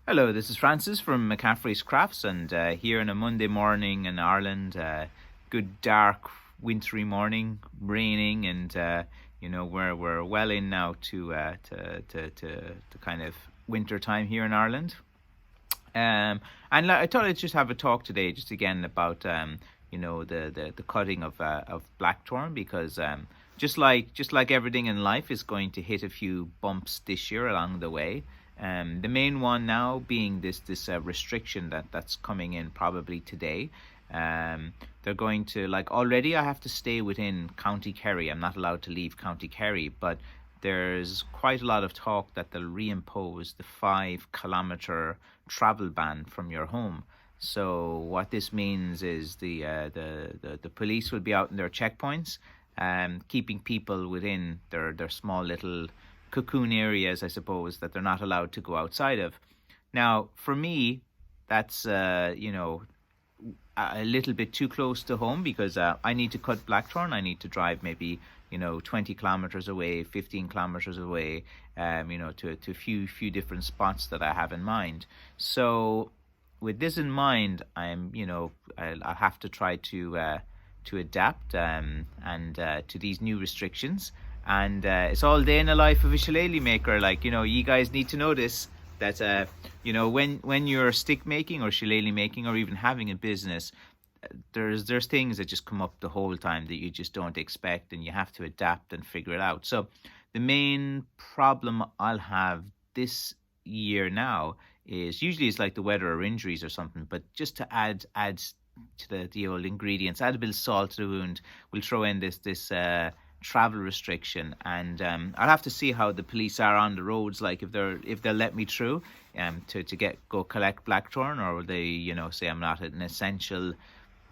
Hello, this is Francis from McCaffrey's Crafts, and here on a Monday morning in Ireland, good dark wintry morning, raining, and we're well in now to kind of winter time here in Ireland. I thought I'd just have a talk today, just again about the cutting of blackthorn, because just like everything in life is going to hit a few bumps this year along the way. The main one now being this restriction that's coming in probably today. They're going to, like, already I have to stay within County Kerry. I'm not allowed to leave County Kerry, but there's quite a lot of talk that they'll reimpose the 5 kilometre travel ban from your home. So what this means is the police will be out in their checkpoints, keeping people within their small little cocoon areas, I suppose, that they're not allowed to go outside of. Now, for me, that's a little bit too close to home, because I need to cut blackthorn. I need to drive maybe 20 kilometers away, 15 kilometers away, to a few different spots that I have in mind. So with this in mind, I'll have to try to adapt and to these new restrictions. And it's all day in the life of a shillelagh maker. Like, you guys need to know this, that when you're stick making or shillelagh making, or even having a business, there's things that just come up the whole time that you just don't expect, and you have to adapt and figure it out. So the main problem I'll have this year now is, usually it's like the weather or injuries or something, but just to add to the old ingredients, add a bit of salt to the wound, we'll throw in this travel restriction. And I'll have to see how the police are on the roads, like if they'll let me through to go collect blackthorn, or will they say I'm not an essential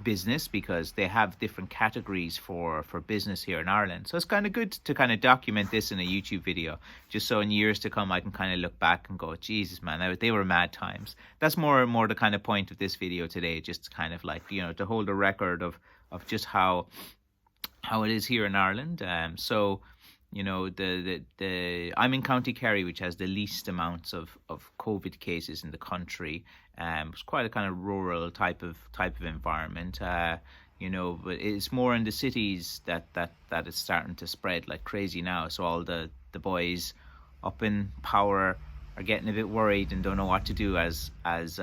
business, because they have different categories for business here in Ireland. So it's kind of good to kind of document this in a YouTube video, just so in years to come I can kind of look back and go, Jesus man, they were mad times. That's more and more the kind of point of this video today, just to kind of like to hold a record of just how it is here in Ireland. So I'm in County Kerry, which has the least amounts of COVID cases in the country. It's quite a kind of rural type of environment. But it's more in the cities that it's starting to spread like crazy now. So all the boys up in power are getting a bit worried and don't know what to do, as has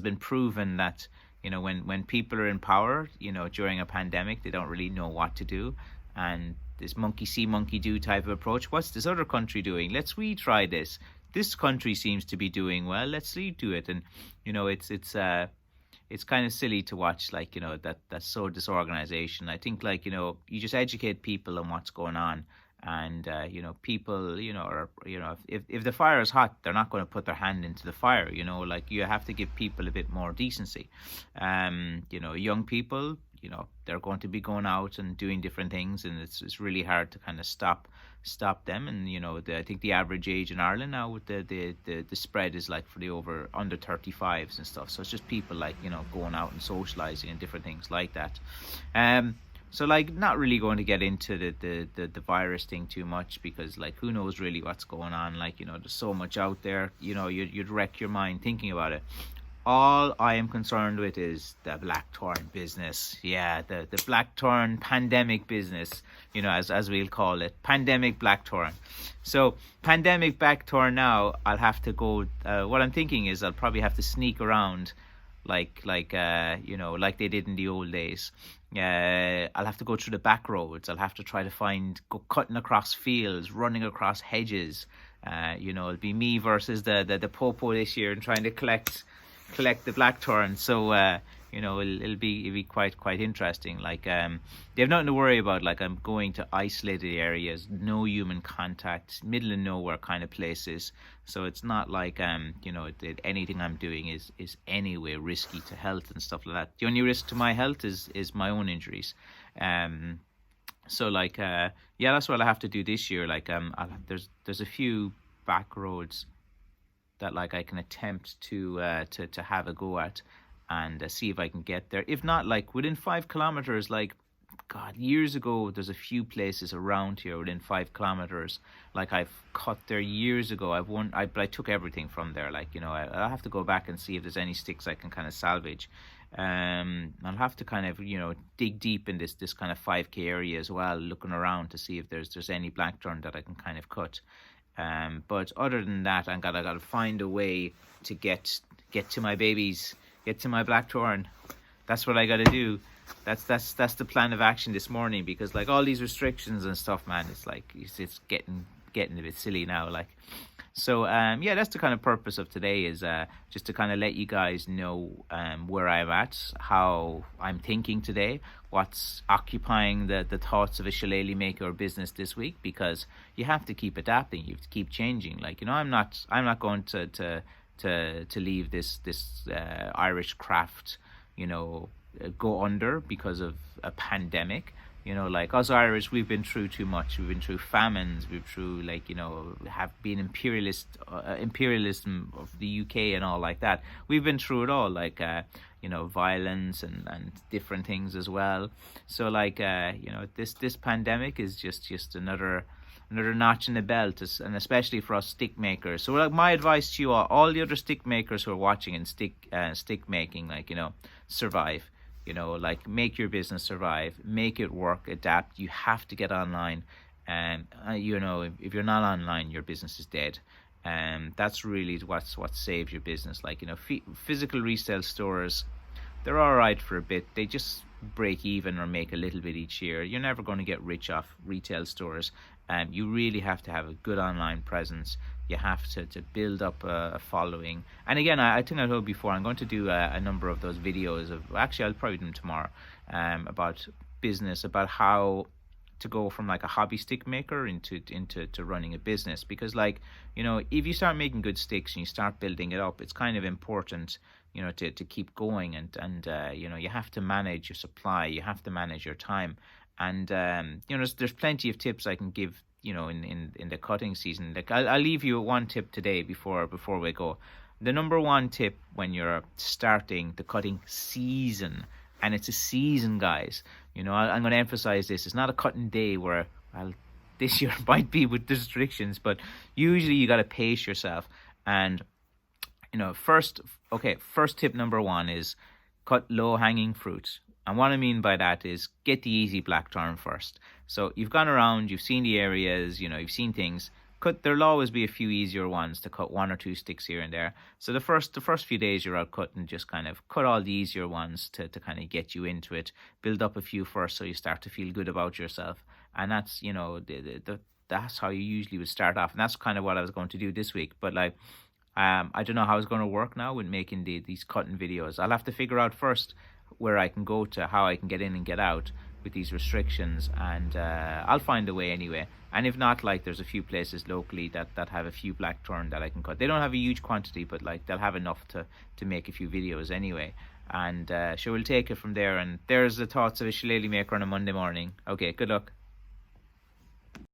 been proven that when people are in power, during a pandemic, they don't really know what to do. And this monkey see, monkey do type of approach. What's this other country doing? Let's we try this. This country seems to be doing well. Let's do it. And it's kind of silly to watch, like that's so disorganization. I think, like you just educate people on what's going on. And people are, if the fire is hot, they're not going to put their hand into the fire. Like, you have to give people a bit more decency. Young people, they're going to be going out and doing different things, and it's really hard to kind of stop them. And I think the average age in Ireland now with the spread is like for the under 35s and stuff. So it's just people like going out and socializing and different things like that. So, like, not really going to get into the virus thing too much, because, like, who knows really what's going on. Like, there's so much out there, you'd wreck your mind thinking about it. All I am concerned with is the blackthorn business. Yeah, the blackthorn pandemic business, as we'll call it. Pandemic blackthorn. So, pandemic blackthorn now, I'll have to go, what I'm thinking is I'll probably have to sneak around like they did in the old days. I'll have to go through the back roads. I'll have to try to go cutting across fields, running across hedges. It'll be me versus the popo this year, and trying to collect the blackthorn. So it'll be quite interesting. Like, they have nothing to worry about. Like, I'm going to isolated areas, no human contact, middle of nowhere kind of places. So it's not like anything I'm doing is anyway risky to health and stuff like that. The only risk to my health is my own injuries. So like that's what I have to do this year. Like, there's a few back roads that, like, I can attempt to have a go at, and see if I can get there. If not, like, within 5 kilometers, like, God, years ago, there's a few places around here within 5 kilometers. Like I've cut there years ago. But I took everything from there. Like, I'll have to go back and see if there's any sticks I can kind of salvage. I'll have to kind of, dig deep in this kind of 5K area as well, looking around to see if there's any blackthorn that I can kind of cut. But other than that, I gotta find a way to get to my babies, get to my blackthorn. That's what I gotta do. That's the plan of action this morning, because like all these restrictions and stuff, man, it's like it's getting a bit silly now. Like, so yeah, that's the kind of purpose of today, is just to kind of let you guys know where I'm at, how I'm thinking today, what's occupying the thoughts of a shillelagh maker business this week, because you have to keep adapting, you have to keep changing. Like, I'm not going to leave this Irish craft, go under because of a pandemic. Like us Irish, we've been through too much. We've been through famines. We've through have been imperialism of the UK and all like that. We've been through it all, like violence and different things as well. So like this pandemic is just another notch in the belt, and especially for us stick makers. So like my advice to you all the other stick makers who are watching and stick making, like survive. Like make your business survive, make it work, adapt. You have to get online, and if you're not online, your business is dead. That's really what saves your business. Like physical resale stores, they're all right for a bit. They just break even or make a little bit each year. You're never going to get rich off retail stores. You really have to have a good online presence. You have to build up a following. And again, I think I told before, I'm going to do a number of those videos actually I'll probably do them tomorrow, about business, about how to go from like a hobby stick maker into running a business. Because if you start making good sticks and you start building it up, it's kind of important to keep going, and you have to manage your supply, you have to manage your time. And there's plenty of tips I can give in the cutting season. Like I'll leave you one tip today before we go. The number one tip when you're starting the cutting season, and it's a season, guys, I'm going to emphasize this, it's not a cutting day where, well, this year might be with restrictions, but usually you got to pace yourself. And first tip number one is cut low hanging fruit. And what I mean by that is get the easy blackthorn first. So you've gone around, you've seen the areas, you've seen things. There'll always be a few easier ones to cut, 1 or 2 sticks here and there. So the first few days you're out cutting, just kind of cut all the easier ones to kind of get you into it. Build up a few first so you start to feel good about yourself. And that's, that's how you usually would start off. And that's kind of what I was going to do this week. But I don't know how it's going to work now with making these cutting videos. I'll have to figure out first where I can go to, how I can get in and get out with these restrictions, and I'll find a way anyway. And if not, there's a few places locally that have a few blackthorn that I can cut. They don't have a huge quantity, but they'll have enough to make a few videos anyway. And sure, we'll take it from there. And there's the thoughts of a shillelagh maker on a Monday morning. Okay, good luck.